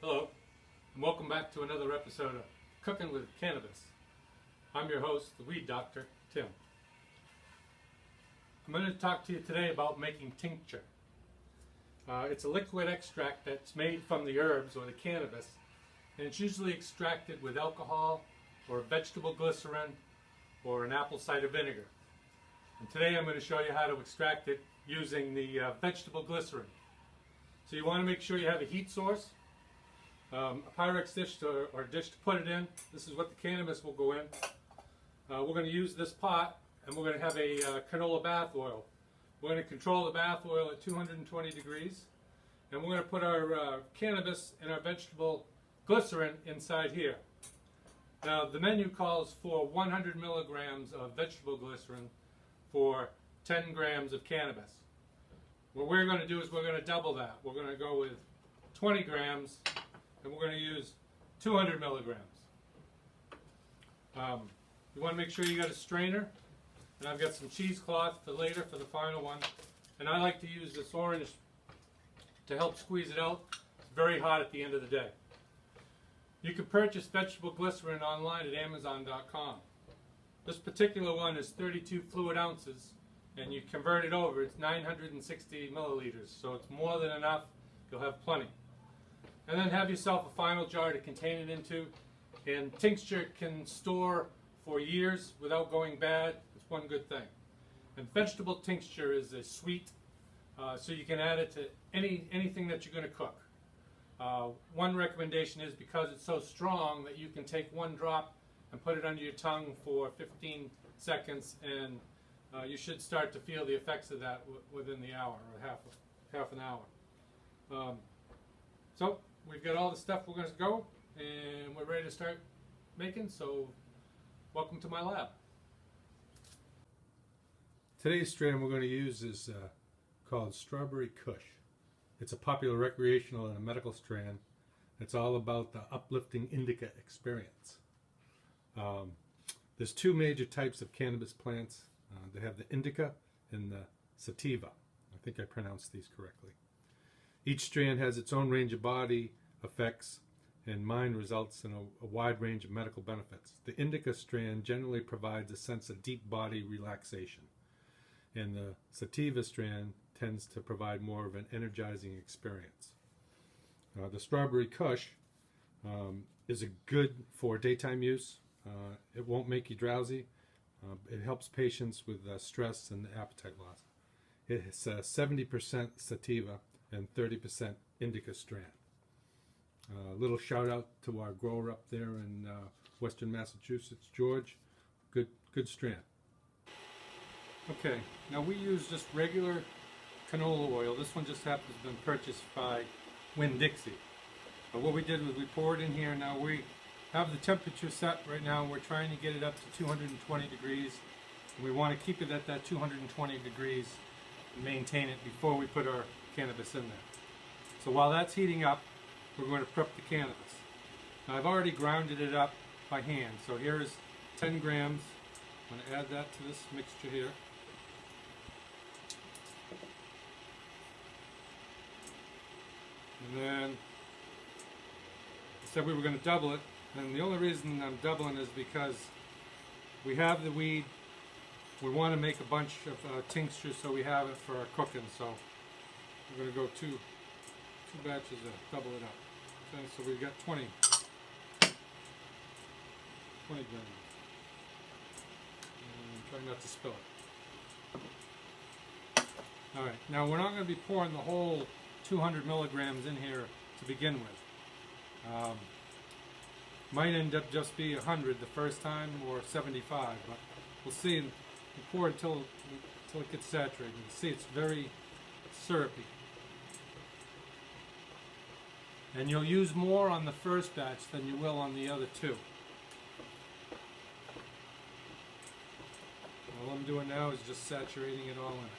Hello, and welcome back to another episode of Cooking with Cannabis. I'm your host, the Weed Doctor, Tim. I'm going to talk to you today about making tincture. It's a liquid extract that's made from the herbs or the cannabis, and it's usually extracted with alcohol or vegetable glycerin or an apple cider vinegar. And today I'm going to show you how to extract it using the vegetable glycerin. So you want to make sure you have a heat source, a Pyrex dish or dish to put it in. This is what the cannabis will go in. We're going to use this pot, and we're going to have a canola bath oil. We're going to control the bath oil at 220 degrees, and we're going to put our cannabis and our vegetable glycerin inside here. Now the menu calls for 100 milligrams of vegetable glycerin for 10 grams of cannabis. What we're going to do is we're going to double that. We're going to go with 20 grams, and we're going to use 200 milligrams. You want to make sure you got a strainer, and I've got some cheesecloth for later for the final one. And I like to use this orange to help squeeze it out. It's very hot at the end of the day. You can purchase vegetable glycerin online at Amazon.com. This particular one is 32 fluid ounces, and you convert it over, it's 960 milliliters, so it's more than enough. You'll have plenty. And then have yourself a final jar to contain it into, and tincture can store for years without going bad. It's one good thing. And vegetable tincture is a sweet, so you can add it to anything that you're going to cook. One recommendation is because it's so strong that you can take one drop and put it under your tongue for 15 seconds, and you should start to feel the effects of that within the hour or half an hour. So we've got all the stuff we're going to go, and we're ready to start making, so welcome to my lab. Today's strain we're going to use is called Strawberry Kush. It's a popular recreational and a medical strain. It's all about the uplifting indica experience. There's two major types of cannabis plants. They have the indica and the sativa. I think I pronounced these correctly. Each strand has its own range of body effects, and mine results in a wide range of medical benefits. The indica strand generally provides a sense of deep body relaxation, and the sativa strand tends to provide more of an energizing experience. The Strawberry Kush is good for daytime use. It won't make you drowsy. It helps patients with stress and appetite loss. It's 70% sativa and 30% indica strand. Little shout out to our grower up there in Western Massachusetts, George. Good strand. Okay, now we use just regular canola oil. This one just happens to have been purchased by Winn-Dixie. But what we did was we poured in here. Now we have the temperature set right now. We're trying to get it up to 220 degrees. We want to keep it at that 220 degrees and maintain it before we put our cannabis in there. So while that's heating up, we're going to prep the cannabis. Now I've already grounded it up by hand. So here's 10 grams. I'm going to add that to this mixture here. And then I said we were going to double it. And the only reason I'm doubling is because we have the weed. We want to make a bunch of tincture, so we have it for our cooking. So we're going to go two batches of double it up. Okay, so we've got 20 grams. And try not to spill it. All right, now we're not going to be pouring the whole 200 milligrams in here to begin with. Might end up just be 100 the first time or 75, but we'll see. And we'll pour it until it gets saturated. You see it's very syrupy. And you'll use more on the first batch than you will on the other two. All I'm doing now is just saturating it all in it.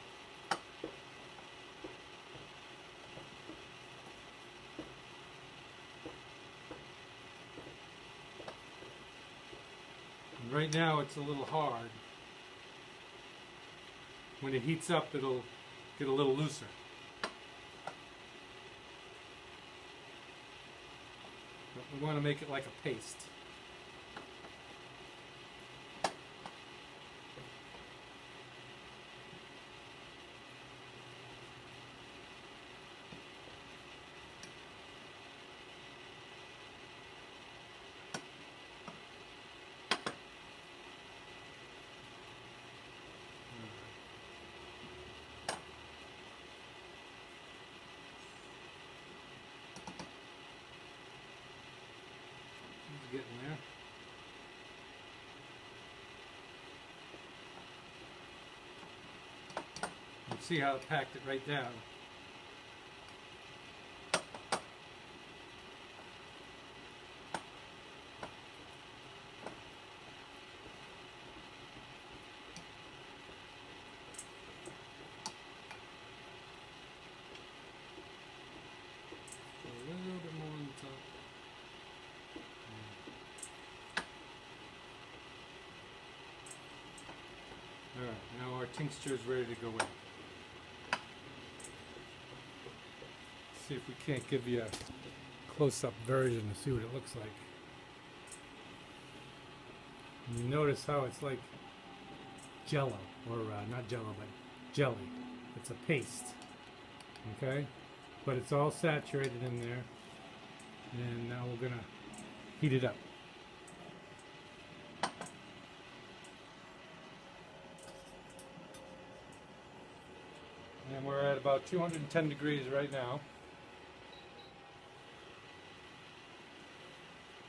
And right now it's a little hard. When it heats up, it'll get a little looser. But we want to make it like a paste. Getting there. You see how it packed it right down. A little bit more on the top. Alright, now our tincture is ready to go in. See if we can't give you a close-up version to see what it looks like. And you notice how it's like jello, or not jello, but jelly. It's a paste, okay? But it's all saturated in there. And now we're gonna heat it up. And we're at about 210 degrees right now.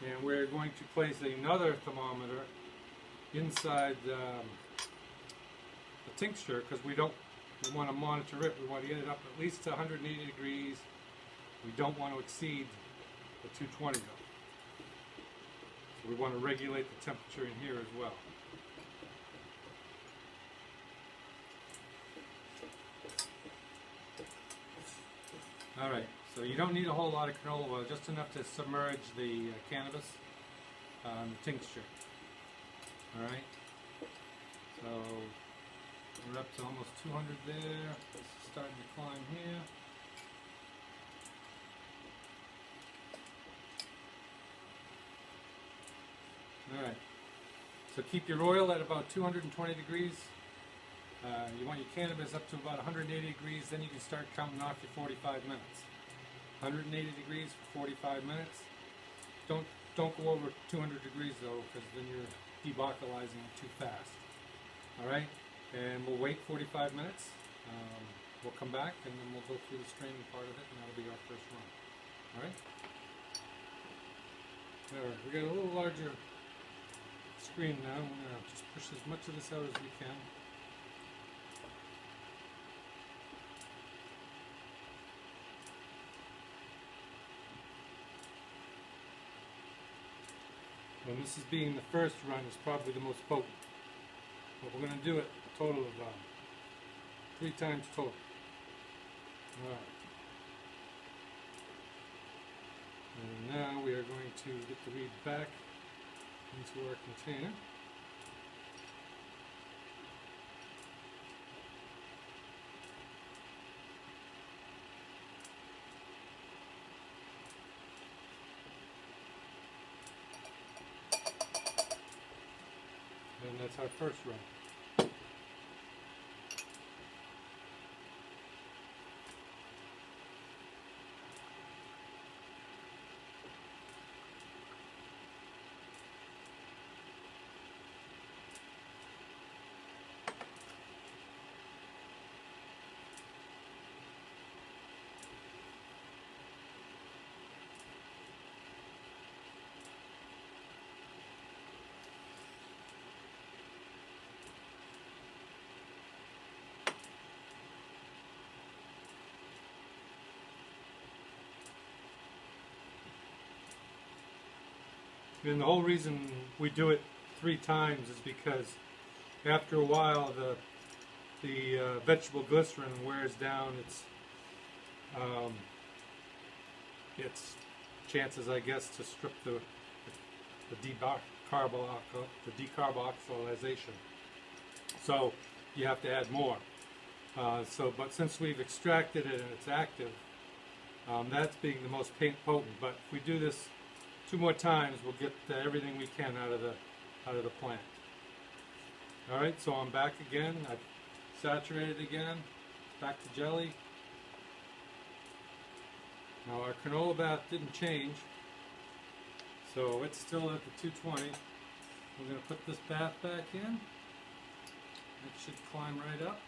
And we're going to place another thermometer inside the tincture because we want to monitor it. We want to get it up at least to 180 degrees. We don't want to exceed the 220 though. So we want to regulate the temperature in here as well. Alright, so you don't need a whole lot of canola oil, just enough to submerge the cannabis, the tincture. Alright, so we're up to almost 200 there. It's starting to climb here. Alright, so keep your oil at about 220 degrees. You want your cannabis up to about 180 degrees, then you can start counting off your 45 minutes. 180 degrees for 45 minutes. Don't go over 200 degrees though, because then you're debocalizing it too fast. Alright, and we'll wait 45 minutes. We'll come back and then we'll go through the straining part of it, and that'll be our first run. Alright? Alright, we got a little larger screen now. We're going to just push as much of this out as we can. And this is being the first run, is probably the most potent. But we're going to do it a total of 3 times total. Alright. And now we are going to get the weed back into our container. And that's our first run. And the whole reason we do it 3 times is because after a while the vegetable glycerin wears down its chances, I guess, to strip the decarboxylation. So you have to add more. But since we've extracted it and it's active, that's being the most potent. But if we do this 2 more times, we'll get everything we can out of the plant. All right, so I'm back again. I've saturated again. Back to jelly. Now our canola bath didn't change, so it's still at the 220. We're going to put this bath back in. It should climb right up.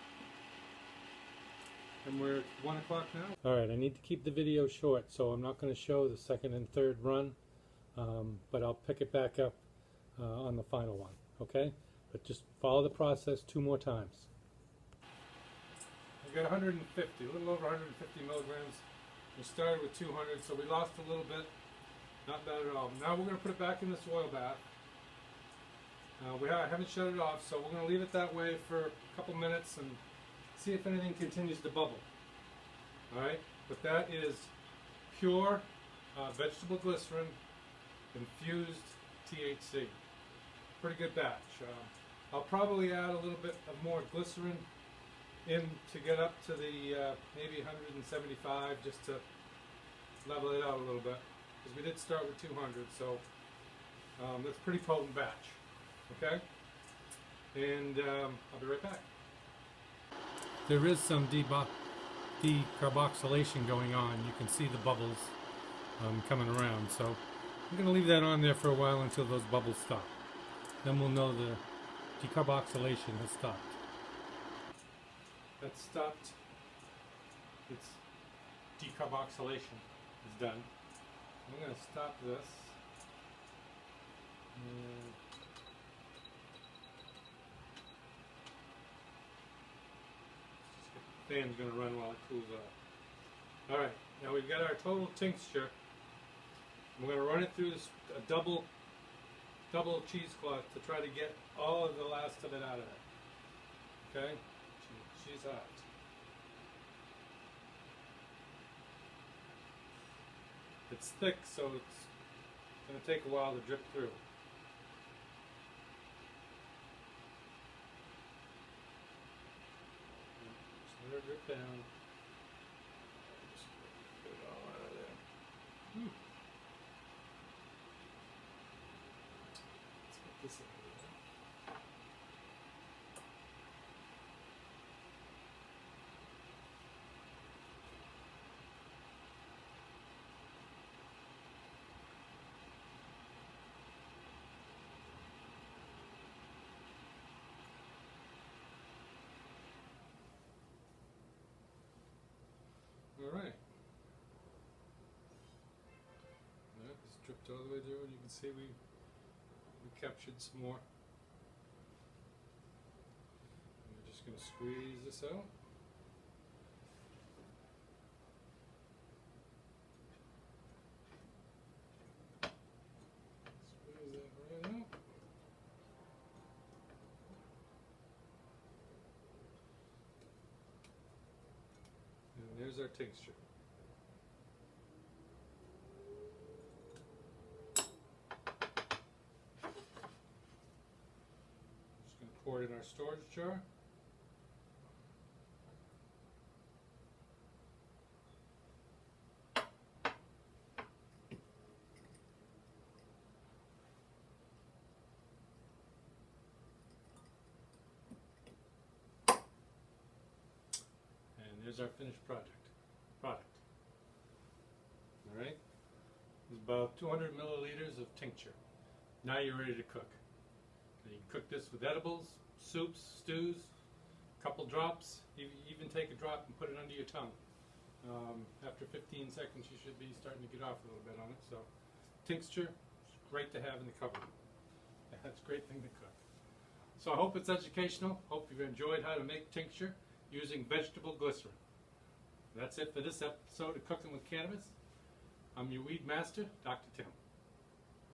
And we're at 1 o'clock now. Alright, I need to keep the video short, so I'm not going to show the second and third run, but I'll pick it back up on the final one, okay? But just follow the process 2 more times. We've got 150, a little over 150 milligrams. We started with 200, so we lost a little bit. Not bad at all. Now we're going to put it back in this oil bath. I haven't shut it off, so we're going to leave it that way for a couple minutes and see if anything continues to bubble. Alright, but that is pure vegetable glycerin infused THC. Pretty good batch. I'll probably add a little bit of more glycerin in to get up to the maybe 175, just to level it out a little bit, because we did start with 200, so that's a pretty potent batch. Okay, and I'll be right back. There is some decarboxylation going on. You can see the bubbles coming around, so I'm going to leave that on there for a while until those bubbles stop. Then we'll know the decarboxylation has stopped. That's stopped. Its decarboxylation is done. I'm going to stop this. The fan's going to run while it cools off. Alright, now we've got our total tincture. We're going to run it through this double cheesecloth to try to get all of the last of it out of it. Okay? She's hot. It's thick, so it's going to take a while to drip through. Just let her drip down. Just get it all out of there. Let's get this in here. Alright. It's dripped all the way through, and you can see we captured some more. And we're just going to squeeze this out. Squeeze that right out. And there's our tincture. Just going to pour it in our storage jar. Here's our finished product. Alright? It's about 200 milliliters of tincture. Now you're ready to cook. And you can cook this with edibles, soups, stews, a couple drops. You even take a drop and put it under your tongue. After 15 seconds you should be starting to get off a little bit on it. So tincture is great to have in the cupboard. That's a great thing to cook. So I hope it's educational. Hope you've enjoyed how to make tincture using vegetable glycerin. That's it for this episode of Cooking with Cannabis. I'm your weed master, Dr. Tim.